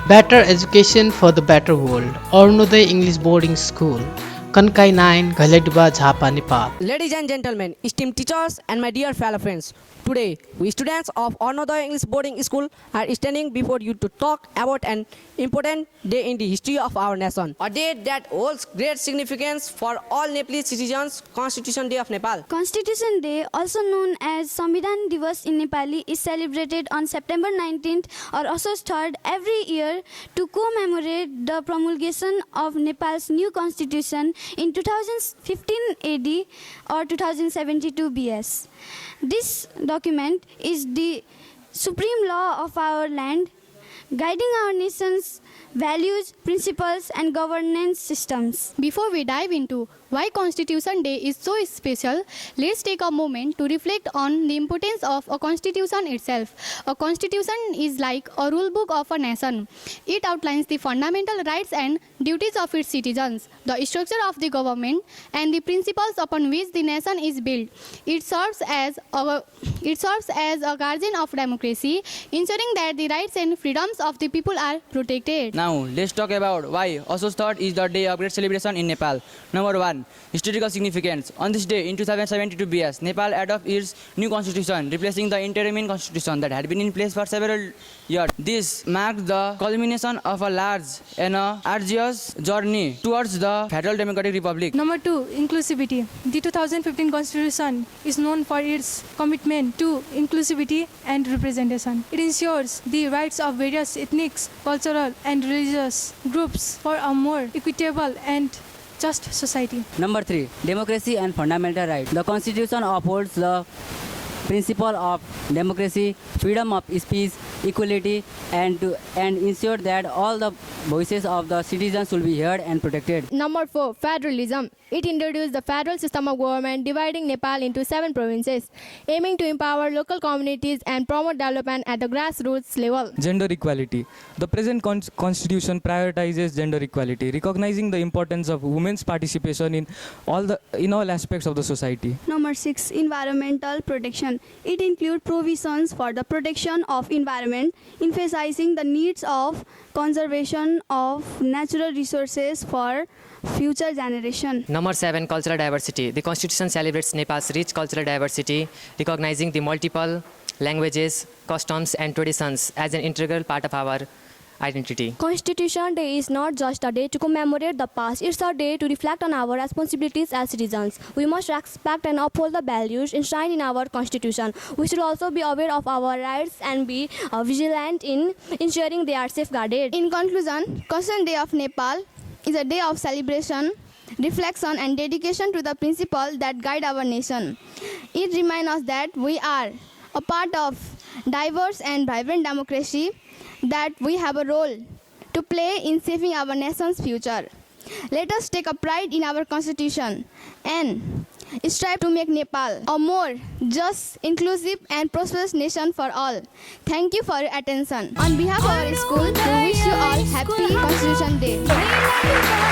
Better education for the better world. Arunodaya English Boarding School. Kankai 9, Ghaledba, Jhapa, Nepal. Ladies and gentlemen, esteemed teachers and my dear fellow friends, today we students of Arunodaya English Boarding School are standing before you to talk about an important day in the history of our nation. A day that holds great significance for all Nepalese citizens, Constitution Day of Nepal. Constitution Day, also known as Samvidhan Divas in Nepali, is celebrated on September 19th or Assos 3rd every year to commemorate the promulgation of Nepal's new constitution in 2015 AD or 2072 BS. This document is the supreme law of our land, guiding our nation's values, principles, and governance systems. Before we dive into why Constitution Day is so special, let's take a moment to reflect on the importance of a constitution itself. A constitution is like a rule book of a nation. It outlines the fundamental rights and duties of its citizens, the structure of the government, and the principles upon which the nation is built. It serves as a guardian of democracy, ensuring that the rights and freedoms of the people are protected. Now, let's talk about why Assos 3rd is the day of great celebration in Nepal. Number 1. Historical significance. On this day in 2072 BS, Nepal adopted its new constitution, replacing the interim constitution that had been in place for several years. This marked the culmination of a large and arduous journey towards the Federal Democratic Republic. Number 2, inclusivity. The 2015 Constitution is known for its commitment to inclusivity and representation. It ensures the rights of various ethnic, cultural, and religious groups for a more equitable and just society. Number 3, democracy and fundamental rights. The Constitution upholds the principle of democracy, freedom of speech, equality, and ensure that all the voices of the citizens will be heard and protected. Number 4, federalism. It introduced the federal system of government, dividing Nepal into 7 provinces, aiming to empower local communities and promote development at the grassroots level. Gender equality. The present constitution prioritizes gender equality, recognizing the importance of women's participation in all aspects of the society. Number 6, environmental protection. It includes provisions for the protection of environment, emphasizing the needs of conservation of natural resources for future generation. Number 7, cultural diversity. The Constitution celebrates Nepal's rich cultural diversity, recognizing the multiple languages, customs, and traditions as an integral part of our identity. Constitution Day is not just a day to commemorate the past, it's a day to reflect on our responsibilities as citizens. We must respect and uphold the values enshrined in our Constitution. We should also be aware of our rights and be vigilant in ensuring they are safeguarded. In conclusion, Constitution Day of Nepal is a day of celebration, reflection, and dedication to the principles that guide our nation. It reminds us that we are a part of diverse and vibrant democracy, that we have a role to play in shaping our nation's future. Let us take a pride in our Constitution and strive to make Nepal a more just, inclusive, and prosperous nation for all. Thank you for your attention. On behalf of our school, we wish you all happy Constitution Day.